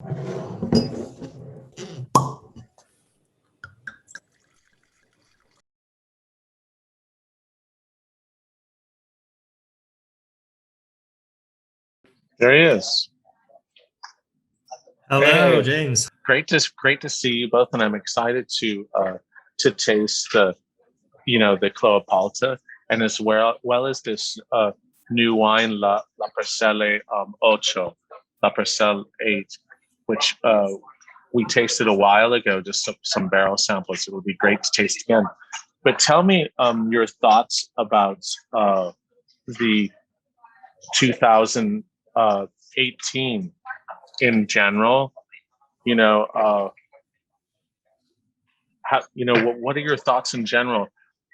There he is. Hello, Hey, James. great to see you both, and I'm excited to taste the Clos Apalta, and as well as this new wine La Parcelle Ocho, La Parcelle 8, which we tasted a while ago, just some barrel samples. It would be great to taste again. But tell me your thoughts about the 2018 in general. What are your thoughts in general,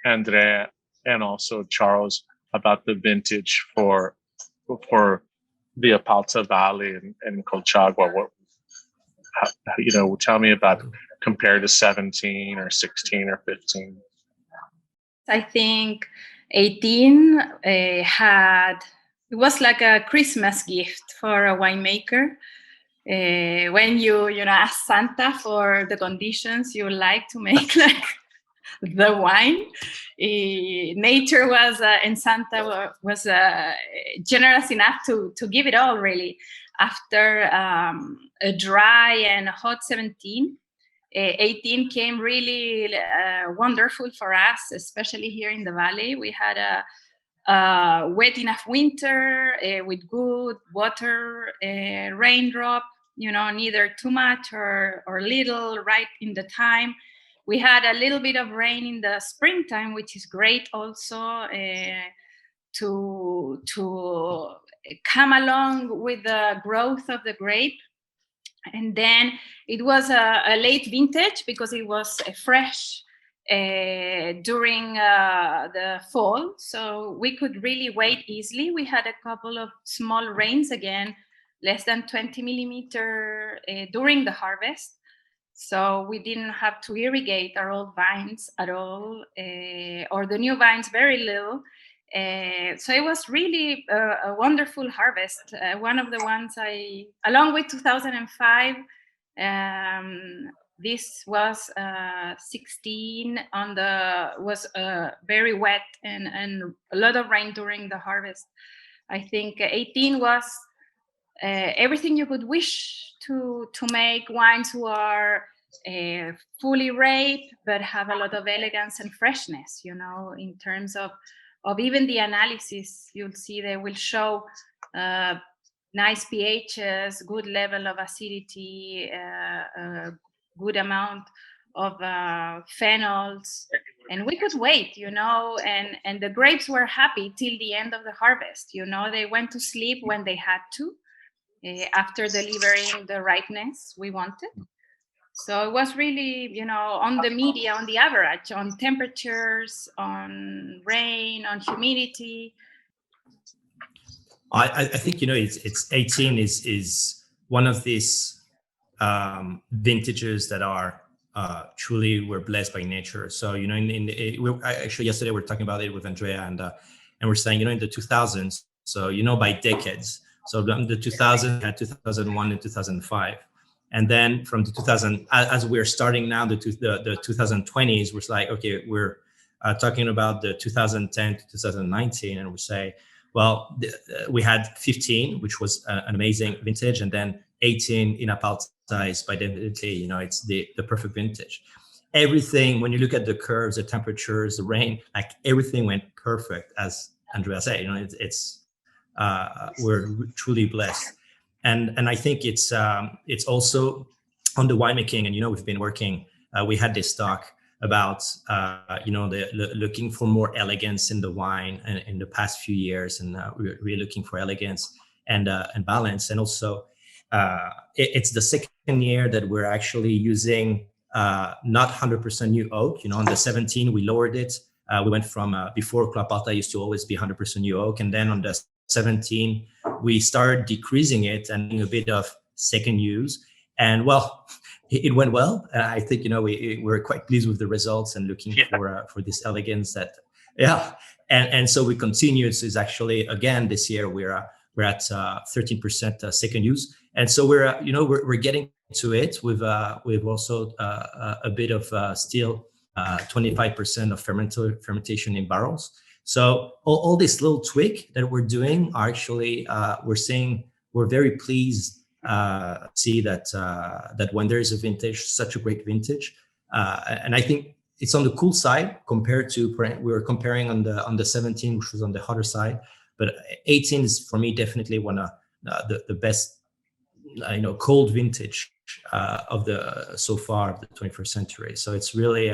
Andrea, and also Charles, about the vintage for the Apalta Valley and Colchagua? Tell me about compared to 17 or 16 or 15. I think 18 it was like a Christmas gift for a winemaker. When you ask Santa for the conditions you like to make like the wine, nature was and Santa was generous enough to give it all, really. After a dry and hot 17, 18 came really wonderful for us, especially here in the valley. We had a wet enough winter with good water, raindrop, neither too much or little, right in the time. We had a little bit of rain in the springtime, which is great also to come along with the growth of the grape. And then it was a late vintage because it was fresh during the fall, so we could really wait easily. We had a couple of small rains, again, less than 20 millimeter during the harvest. So we didn't have to irrigate our old vines at all, or the new vines very little. So it was really a wonderful harvest. One of the ones along with 2005, this was 16 was very wet and a lot of rain during the harvest. I think 18 was everything you could wish to make wines who are fully ripe but have a lot of elegance and freshness. In terms of even the analysis, you'll see they will show nice pHs, good level of acidity, good amount of phenols, and we could wait, and the grapes were happy till the end of the harvest. They went to sleep when they had to, after delivering the ripeness we wanted. So it was really, on the media, on the average, on temperatures, on rain, on humidity. I think, it's 18 is one of these vintages that are truly we're blessed by nature. So, actually yesterday we were talking about it with Andrea and we're saying, in the 2000s, so, by decades. So the 2000 had 2001 and 2005. And then from the 2000, as we're starting now, the 2020s, we're like, okay, we're talking about the 2010 to 2019, and we say, well, we had 15, which was an amazing vintage, and then 18 in Apalta is by definitely, it's the perfect vintage. Everything, when you look at the curves, the temperatures, the rain, like everything went perfect, as Andrea said. We're truly blessed. And I think it's also on the winemaking, and we've been working. We had this talk about looking for more elegance in the wine in the past few years, and we're really looking for elegance and balance. And also, it's the second year that we're actually using not 100% new oak. On the 17 we lowered it. We went from before Clos Apalta used to always be 100% new oak, and then on the 17 we started decreasing it and doing a bit of second use, and well, it went well. I think we're quite pleased with the results and looking for this elegance that and so we continue. So it's actually, again, this year we're at 13% second use, And so we're getting to it with also a bit of still 25% of fermentation in barrels. So all this little tweak that we're doing are actually we're very pleased see that when there is a vintage, such a great vintage, and I think it's on the cool side compared to, we were comparing on the 17, which was on the hotter side, but 18 is for me definitely one of the best cold vintage of the so far of the 21st century. So it's really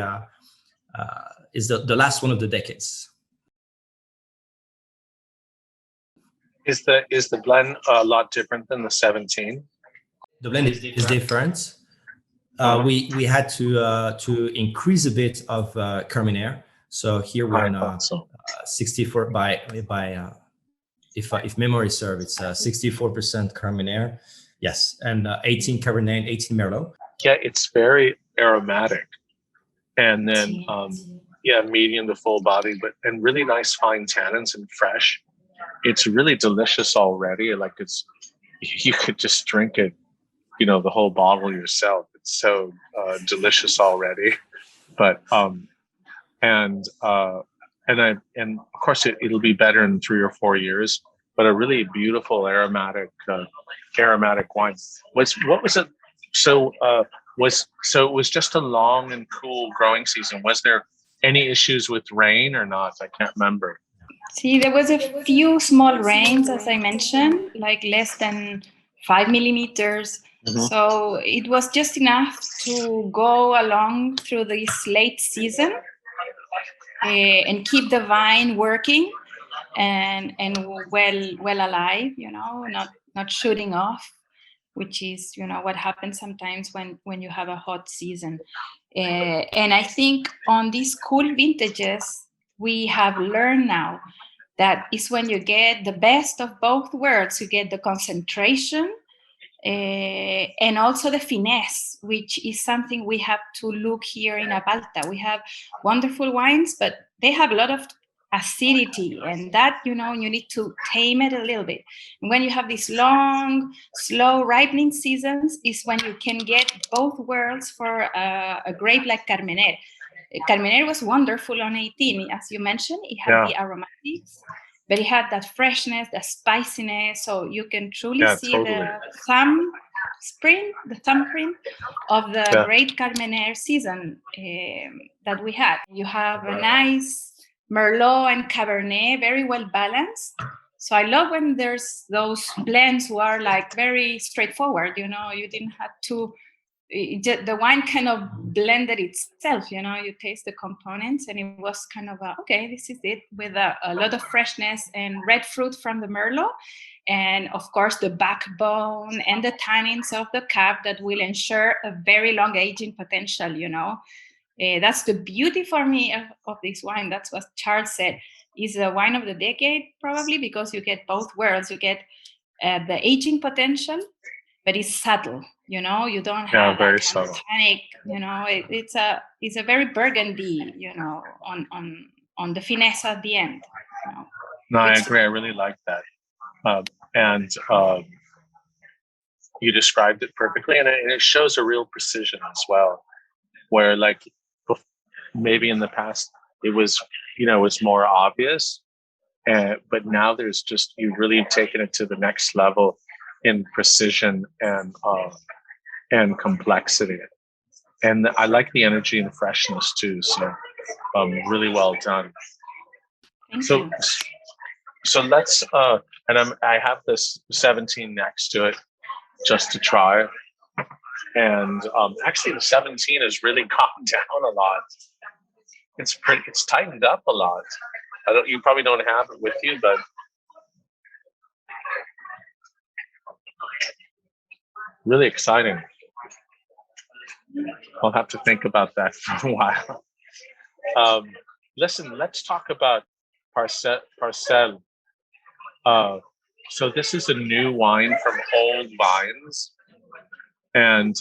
is the last one of the decades. Is the blend a lot different than the 17? The blend is different. We had to increase a bit of Cabernet. So here we're on 64 by if memory serves, it's 64% Cabernet. Yes, and 18 Cabernet, 18 Merlot. Yeah, it's very aromatic, and then medium to full body, and really nice fine tannins and fresh. It's really delicious already. Like you could just drink it, the whole bottle yourself. It's so delicious already. But and of course it'll be better in 3 or 4 years. But a really beautiful aromatic wine. What was it? So it was just a long and cool growing season. Was there any issues with rain or not? I can't remember. See, there was a few small rains, as I mentioned, like less than 5 millimeters. Mm-hmm. So it was just enough to go along through this late season and keep the vine working and well alive, not shooting off, which is what happens sometimes when you have a hot season. And I think on these cool vintages, we have learned now that is when you get the best of both worlds. You get the concentration and also the finesse, which is something we have to look here in Apalta. We have wonderful wines, but they have a lot of acidity, and that you need to tame it a little bit. And when you have these long, slow ripening seasons, is when you can get both worlds for a grape like Cabernet. Cabernet was wonderful on 18, as you mentioned. It had the aromatics, but it had that freshness, the spiciness. So you can truly see the thumbprint of the great Cabernet season that we had. You have a nice Merlot and Cabernet, very well balanced. So I love when there's those blends who are like very straightforward. You didn't have to. The wine kind of blended itself, you taste the components, and it was kind of okay, this is it, with a lot of freshness and red fruit from the Merlot, and of course the backbone and the tannins of the Cab that will ensure a very long aging potential. That's the beauty for me of this wine. That's what Charles said, is the wine of the decade, probably because you get both worlds. You get the aging potential, but it's subtle. You don't have very subtle. Tannic, it's a very burgundy, on the finesse at the end. No, I agree. I really like that, and you described it perfectly, and it shows a real precision as well. Where like maybe in the past it was, it's more obvious, but now there's just you've really taken it to the next level in precision and complexity, and I like the energy and freshness too. So, really well done. So let's and I have this 17 next to it just to try, and actually the 17 has really calmed down a lot. It's tightened up a lot. You probably don't have it with you, but really exciting. I'll have to think about that for a while. Listen, let's talk about Parcelle. So this is a new wine from old vines. And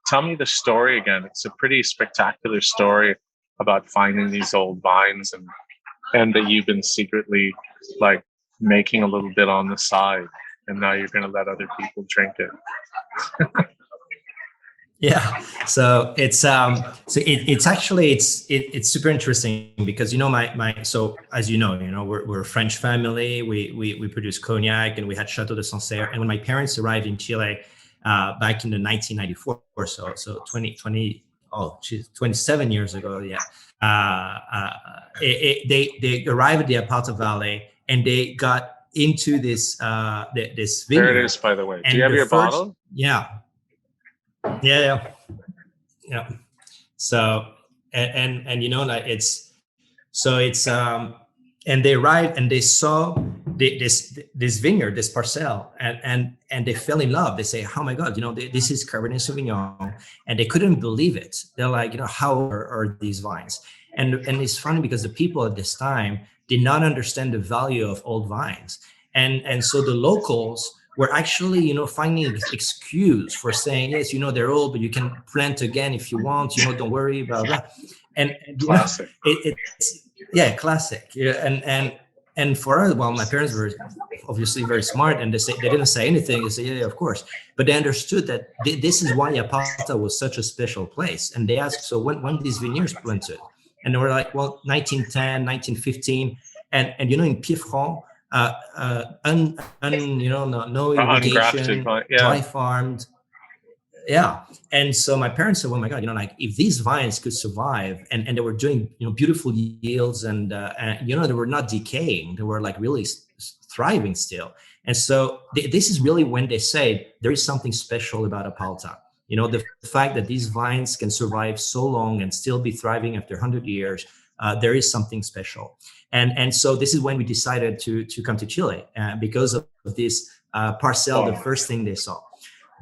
tell me the story again. It's a pretty spectacular story about finding these old vines and that you've been secretly like making a little bit on the side. and now you're going to let other people drink it. Yeah, so it's actually it's super interesting because my so as we're a French family. We produce cognac, and we had Chateau de Sancerre. And when my parents arrived in Chile back in the 1994 or so 27 years ago, they arrived at the Apalta Valley, and they got into this this vineyard. There it is, by the way. Do you have your bottle? Yeah. So and and they arrived and they saw this vineyard, this parcelle, and they fell in love. They say, "Oh my God, this is Cabernet Sauvignon," and they couldn't believe it. They're like, how are these vines? And it's funny because the people at this time did not understand the value of old vines, and so the locals were actually, finding an excuse for saying, yes, they're old, but you can plant again if you want, don't worry, blah, blah. And classic. It's classic. Yeah. And for us, well, my parents were obviously very smart, and they didn't say anything. They said, yeah, of course. But they understood that this is why Apalta was such a special place. And they asked, so when these vineyards planted? And they were like, well, 1910, 1915. And in Piedfort, no irrigation, dry farmed. Yeah. And so my parents said, oh my God, if these vines could survive, and they were doing, beautiful yields, and they were not decaying, they were like really thriving still. And so this is really when they say there is something special about Apalta. The fact that these vines can survive so long and still be thriving after 100 years, there is something special. And so this is when we decided to come to Chile, because of this parcelle, the first thing they saw.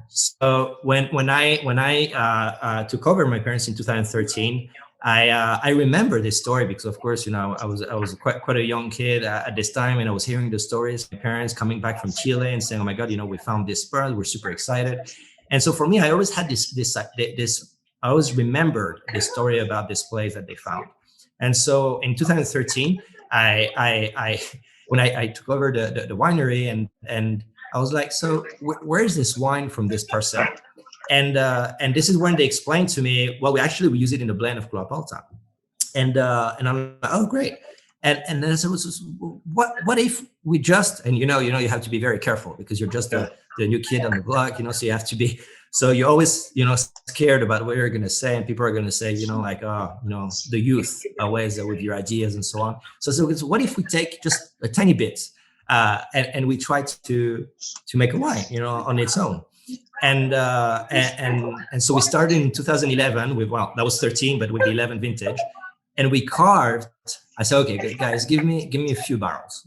So when I took over my parents in 2013, I remember this story because, of course, I was quite a young kid at this time, and I was hearing the stories, my parents coming back from Chile and saying, oh my God, we found this pearl, we're super excited. And so for me, I always had this I always remembered the story about this place that they found. And so in 2013, when I took over the winery, and I was like, so where is this wine from this parcelle? And this is when they explained to me, well, we use it in a blend of Clos Apalta. And I'm like, oh, great. And then I said, what if we just, and you have to be very careful because you're just the new kid on the block, so you have to be, so you're always, scared about what you're going to say, and people are going to say, the youth always with your ideas and so on. So what if we take just a tiny bit, and we try to make a wine, on its own. And so we started in 2011 with, well, that was 13, but with the 11 vintage, and we carved. I said, okay, guys, give me a few barrels,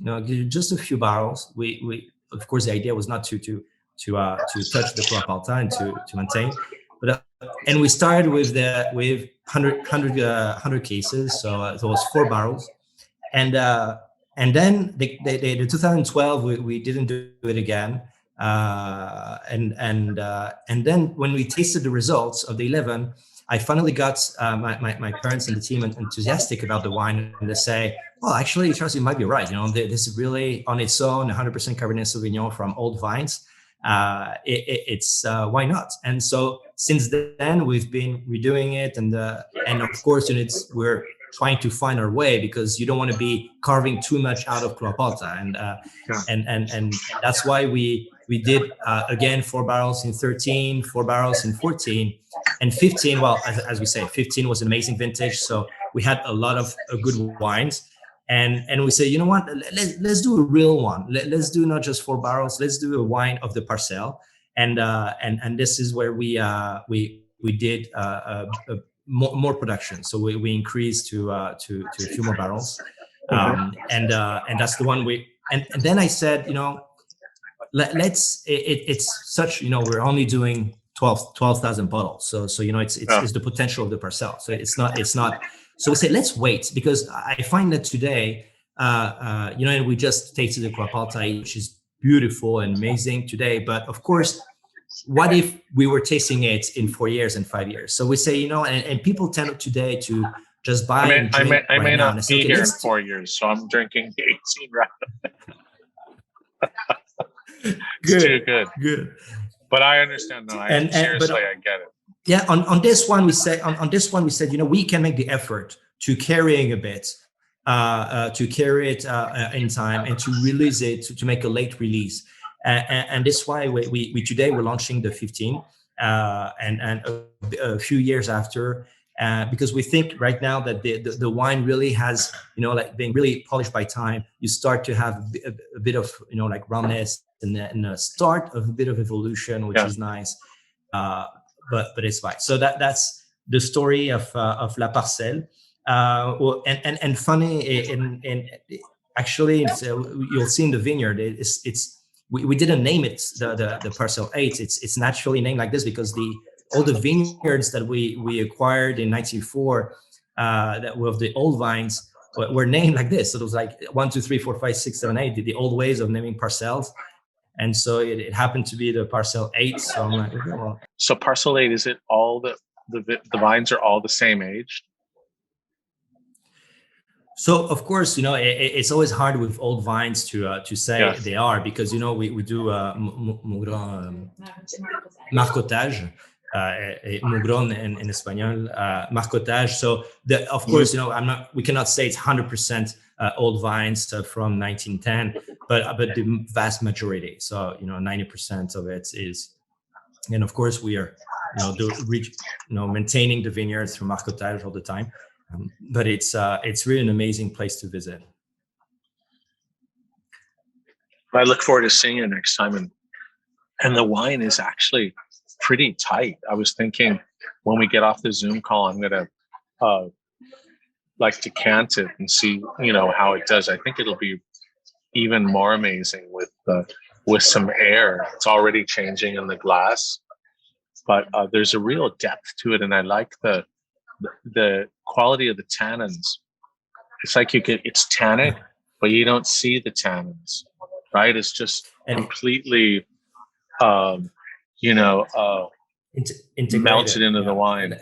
just a few barrels. We of course the idea was not to touch the Clos Apalta and to maintain, but and we started with 100 cases, so it was 4 barrels, and then the 2012 we didn't do it again, and then when we tasted the results of the 11, I finally got my parents and the team enthusiastic about the wine, and they say, well, actually, Charles, you might be right. This is really on its own 100% Cabernet Sauvignon from old vines. It's why not? And so since then we've been redoing it, and of course we're trying to find our way, because you don't want to be carving too much out of Clos Apalta, and that's why we did again 4 barrels in 13, 4 barrels in 14, and 15. Well, as we say, 15 was an amazing vintage, so we had a lot of good wines. And we say, you know what? Let's do a real one. Let's do not just 4 barrels. Let's do a wine of the parcelle. And this is where we did more production. So we increased to a few more barrels. And that's the one and then I said, it's such, we're only doing 12,000 bottles. So it's the potential of the parcelle. So it's not. So we say, let's wait, because I find that today, and we just tasted the Clos Apalta, which is beautiful and amazing today. But of course, what if we were tasting it in 4 years and 5 years? So we say, and people tend today to just buy and drink I may now. not be here in 4 years, so I'm drinking the 18 right. It's too good. Good. But I understand. No, seriously, I get it. Yeah, on this one we said we can make the effort to carrying a bit, to carry it in time and to release it to make a late release, and this is why we today we're launching the 15, and a few years after, because we think right now that the wine really has, like being really polished by time, you start to have a bit of like roundness and a start of a bit of evolution, which is nice. But it's fine. So that's the story of La Parcelle. And funny, and actually, you'll see in the vineyard, we didn't name it the Parcelle 8. It's naturally named like this because all the vineyards that we acquired in 1994 that were the old vines were named like this. So it was like 1, 2, 3, 4, 5, 6, 7, 8, the old ways of naming parcels. And so it happened to be the Parcelle 8. So I'm like, okay, well. So Parcelle 8, is it all the vines are all the same age? So of course, it's always hard with old vines to say they are, because we do marcotage, Mugrón in Espanol, marcotage. So of course, we cannot say it's 100% old vines from 1910, but the vast majority. So 90% of it is, and of course we are maintaining the vineyards through marcotage all the time. But it's really an amazing place to visit. I look forward to seeing it next time, and the wine is actually pretty tight. I was thinking when we get off the Zoom call, I'm gonna decant it and see how it does. I think it'll be even more amazing with some air. It's already changing in the glass, but there's a real depth to it, and I like the quality of the tannins. It's like it's tannic, but you don't see the tannins, right? It's just completely melted into the wine.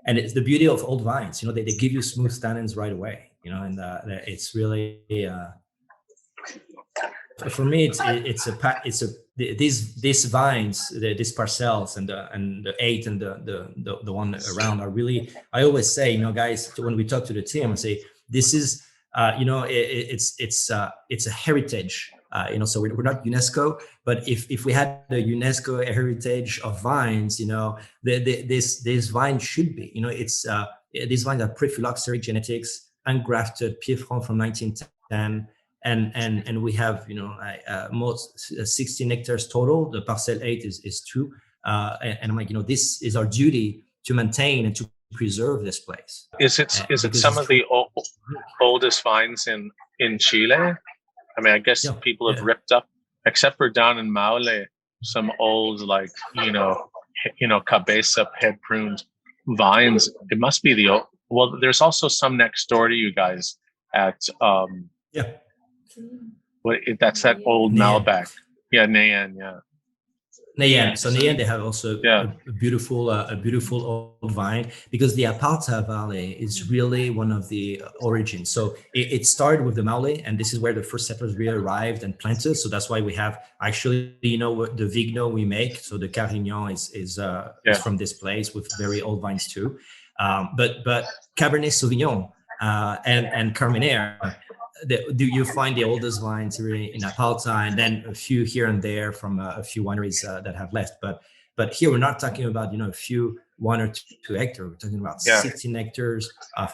And it's the beauty of old vines. They give you smooth tannins right away. And it's really for me. These vines, these parcels, and the 8 and the one around are really. I always say, guys, when we talk to the team, I say this is it's a heritage. So we're not UNESCO, but if we had the UNESCO heritage of vines, this vine should be, these vines are pre-phylloxeric genetics, ungrafted, Pied-Franc from 1910, and we have most 16 hectares total. The Parcelle 8 is 2, and I'm like, this is our duty to maintain and to preserve this place. Is it some of the oldest vines in Chile? I mean, I guess people have ripped up, except for down in Maule, some old cabeza head pruned vines. It must be the old. Well, there's also some next door to you guys at that's that old Malbec. Yeah, Nayan. Nayan. So Nayan, they have also a beautiful old vine, because the Apalta Valley is really one of the origins. So it started with the Maule, and this is where the first settlers really arrived and planted. So that's why we have actually, the Vigno we make. So the Carignan is from this place, with very old vines too. But Cabernet Sauvignon and Carmenere, you find the oldest vines really in Apalta, and then a few here and there from a few wineries that have left. But here we're not talking about a few 1 or 2 hectares. We're talking about 16 hectares of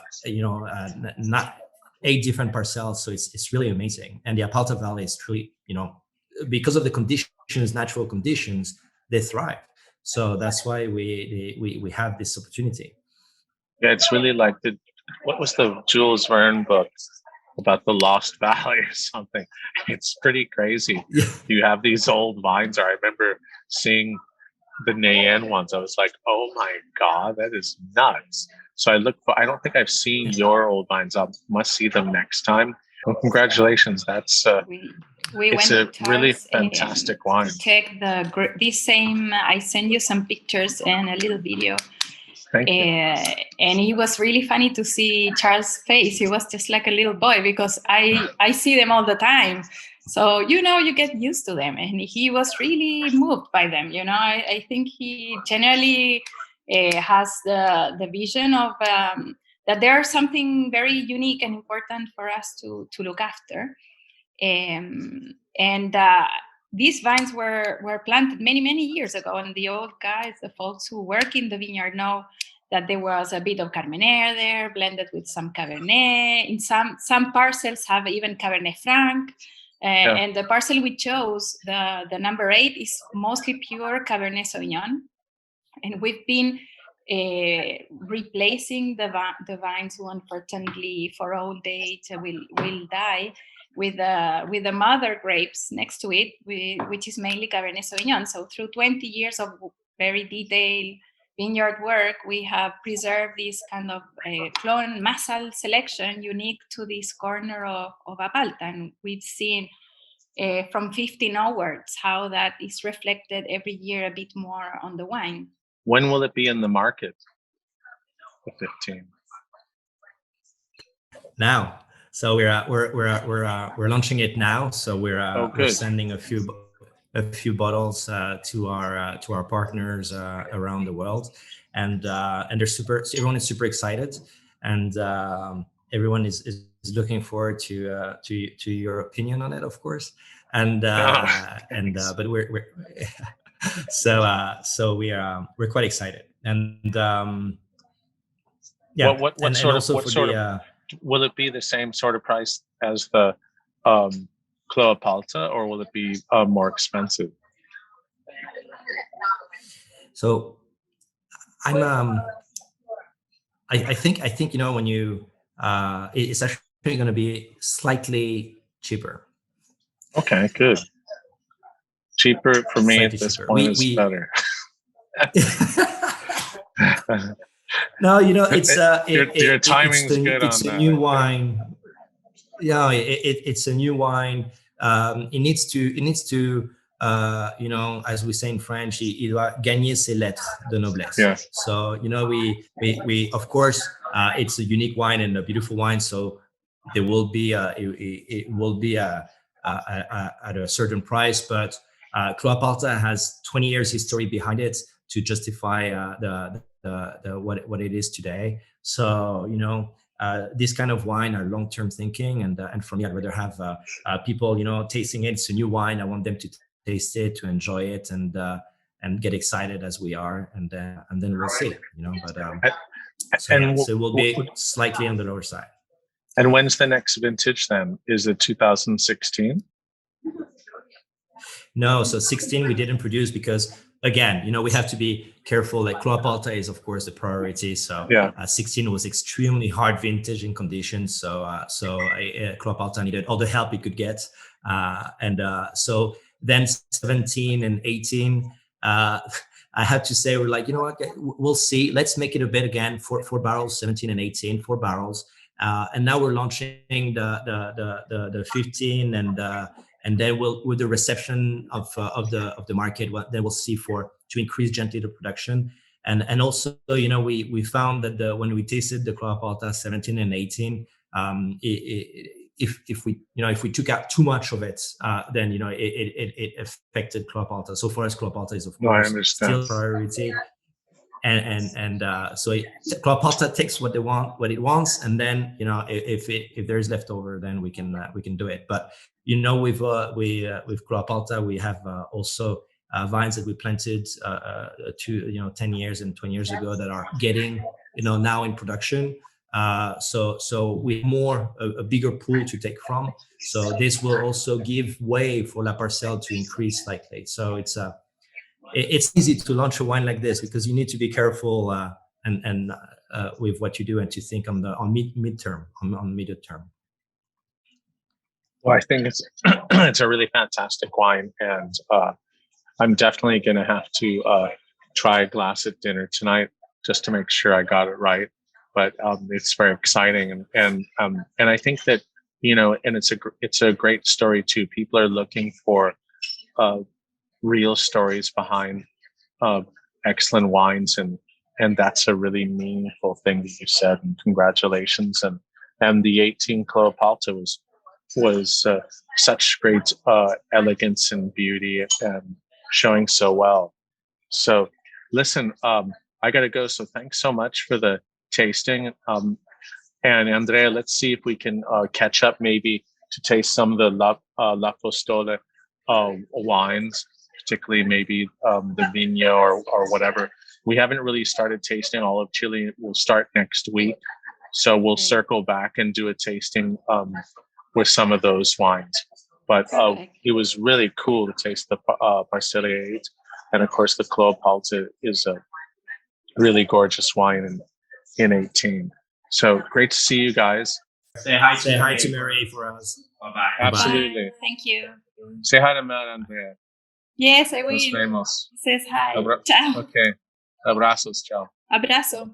not 8 different parcels. So it's really amazing. And the Apalta Valley is truly because of the conditions, natural conditions, they thrive. So that's why we have this opportunity. Yeah, it's really like what was the Jules Verne book about the Lost Valley or something? It's pretty crazy. Yeah. You have these old vines. I remember seeing the Nayan ones. I was like, oh my God, that is nuts. So I don't think I've seen your old vines. I must see them next time. Well, congratulations. That's it's a really fantastic wine. Check this same. I send you some pictures and a little video. Thank you. And it was really funny to see Charles' face. He was just like a little boy, because I see them all the time. So, you get used to them. And he was really moved by them. I think he generally has the vision of that there's something very unique and important for us to look after. And these vines were planted many, many years ago. And the old guys, the folks who work in the vineyard, know that there was a bit of Cabernet there, blended with some Cabernet. In some parcels have even Cabernet Franc. And the parcel we chose, the number 8, is mostly pure Cabernet Sauvignon. And we've been replacing the vines who unfortunately for old age will die with the mother grapes next to it, which is mainly Cabernet Sauvignon. So through 20 years of very detailed vineyard work, we have preserved this kind of clone massal selection unique to this corner of Apalta. And we've seen from 15 onwards how that is reflected every year a bit more on the wine. When will it be in the market? The 15. Now, so we're launching it now. So we're sending a few bottles to our partners around the world, and everyone is super excited, and everyone is looking forward to your opinion on it, of course, but we're so we're quite excited, and what sort of will it be the same sort of price as the Clos Apalta, or will it be more expensive? So I think when you it's actually going to be slightly cheaper. Okay, good. Cheaper for me at this point is better. No, it's your timing's good on that. It's a new wine. Yeah, it's a new wine. It needs to as we say in French, il doit gagner ses lettres de noblesse. Yeah. So we of course it's a unique wine and a beautiful wine. So there will be it will be at a certain price, but Clos Apalta has 20 years history behind it to justify what it is today. So this kind of wine are long-term thinking, and for me, I'd rather have people tasting it. It's a new wine. I want them to taste it, to enjoy it, and get excited as we are, and then we'll see. So it will be slightly on the lower side. And when's the next vintage then? Is it 2016? No, so 16 we didn't produce because, again, we have to be careful. Like Clos Apalta is, of course, the priority. So 16 was extremely hard vintage in conditions. So Clos Apalta needed all the help it could get. So then 17 and 18, I had to say, we're like, what, we'll see. Let's make it a bit again, 4 barrels, 17 and 18, 4 barrels. And now we're launching the 15, and then with the reception of the market, then we'll see to increase gently the production. And also, we found that when we tasted the Clos Apalta 17 and 18, if we took out too much of it, then it affected Clos Apalta. So for us, Clos Apalta is of course still priority. And so Clos Apalta takes what it wants, and then if there is leftover, then we can do it. But with Clos Apalta, we have also vines that we planted 10 years and 20 years ago that are getting now in production. So we have a bigger pool to take from. So this will also give way for La Parcelle to increase slightly. So it's easy to launch a wine like this because you need to be careful and with what you do, and to think on medium term. Well, I think it's a really fantastic wine, and I'm definitely going to have to try a glass at dinner tonight just to make sure I got it right. But it's very exciting, and I think that and it's a great story too. People are looking for real stories behind excellent wines, and that's a really meaningful thing that you said. And congratulations, and the 18 Clos Apalta was was such great elegance and beauty and showing so well. So listen, I gotta go. So thanks so much for the tasting. And Andrea, let's see if we can catch up maybe to taste some of the Lapostolle wines, particularly maybe the Vigno or whatever. We haven't really started tasting all of Chile. We'll start next week. So we'll circle back and do a tasting with some of those wines. But it was really cool to taste the Parcelle 8. And of course, the Clos Apalta is a really gorgeous wine in 18. So great to see you guys. Say hi to Mary for us. Bye-bye. Absolutely. Bye. Thank you. Say hi to Matt, Andrea. Yes, I will. Nos vemos. Says hi. Ciao. Okay. Abrazos. Ciao. Abrazo.